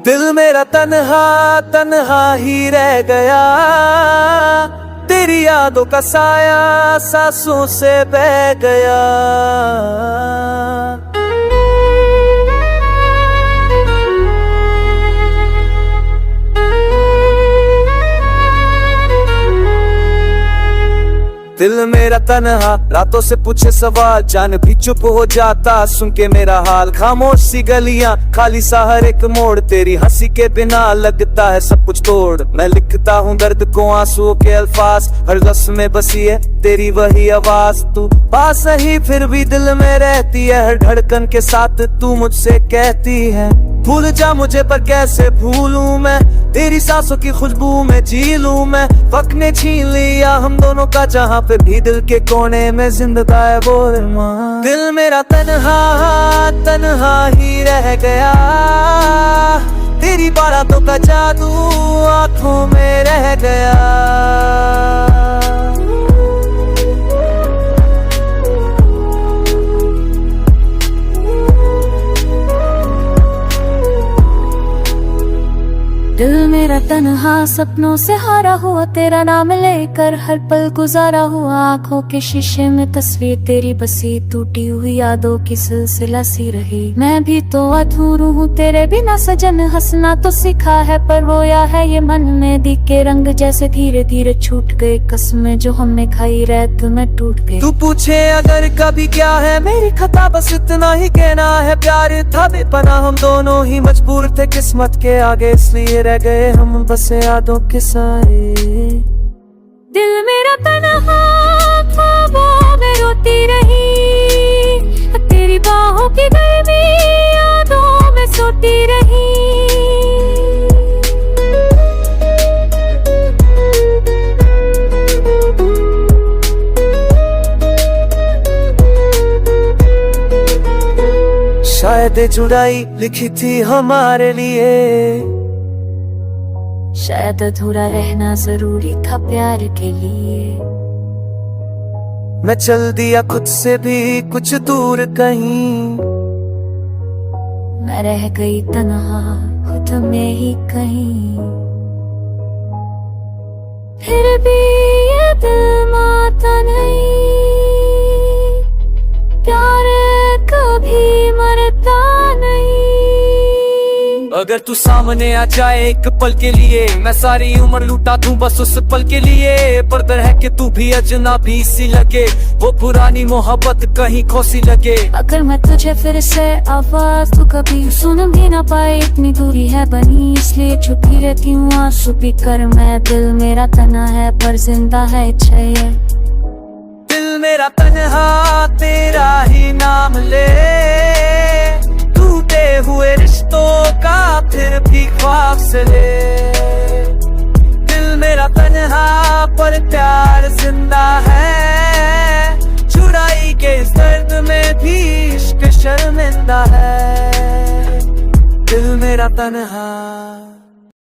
दिल मेरा तन्हा तन्हा ही रह गया, तेरी यादों का साया सांसों से बह गया। दिल मेरा तन्हा रातों से पूछे सवाल, जान भी चुप हो जाता सुन के मेरा हाल। खामोश सी गलियां खाली सा हर एक मोड़, तेरी हंसी के बिना लगता है सब कुछ तोड़। मैं लिखता हूँ दर्द को आंसुओं के अल्फाज, हर लफ्ज में बसी है तेरी वही आवाज। तू पास ही फिर भी दिल में रहती है, हर धड़कन के साथ तू मुझसे कहती है भूल जा मुझे, पर कैसे भूलूं मैं तेरी सांसों की खुशबू में जी लूं मैं। वक्त ने छीन लिया हम दोनों का जहां, फिर भी दिल के कोने में जिंदा है वो अरमान। दिल मेरा तन्हा तन्हा ही रह गया, तेरी बारातों का जादू आंखों में रह गया। दिल मेरा तन्हा सपनों से हारा हुआ, तेरा नाम लेकर हर पल गुजारा हुआ। आंखों के शीशे में तस्वीर तेरी बसी, टूटी हुई यादों की सिलसिला सी रही। मैं भी तो अधूरू हूँ तेरे बिना सजन, हंसना तो सीखा है पर रोया है ये मन। में दी के रंग जैसे धीरे धीरे छूट गए, कसमें जो हमने खाई रात में टूट गई। तू पूछे अगर कभी क्या है मेरी खता, बस इतना ही कहना है प्यार था बेपना। हम दोनों ही मजबूर थे किस्मत के आगे, इसलिए रह गए हम बस यादों के साए। दिल मेरा तन्हा ख्वाबों में रोती रही, तेरी बाहों की गर्मी यादों में सोती रही। शायद जुदाई लिखी थी हमारे लिए, शायद अधूरा रहना जरूरी था प्यार के लिए। मैं चल दिया खुद से भी कुछ दूर कहीं, मैं रह गई तन्हा खुद में ही कहीं। फिर भी ये दिल माता नहीं, प्यार कभी मरता नहीं। अगर तू सामने आ जाए एक पल के लिए, मैं सारी उम्र लूटा दूं बस उस पल के लिए। पर डर है कि तू भी अजनबी सी लगे, वो पुरानी मोहब्बत कहीं खोसी लगे। अगर मैं तुझे फिर से आवाज तो कभी सुन भी ना पाए, इतनी दूरी है बनी इसलिए छुपी रहती हूँ आंसू पी कर मैं। दिल मेरा तन्हा है पर जिंदा है इच्छा ये। दिल मेरा तन्हा तेरा ही नाम ले, टूटे हुए रिश्तों का फिर भी ख्वाब से ले। दिल मेरा तन्हा पर प्यार जिंदा है, जुदाई के इस दर्द में भी इश्क शर्मिंदा है। दिल मेरा तन्हा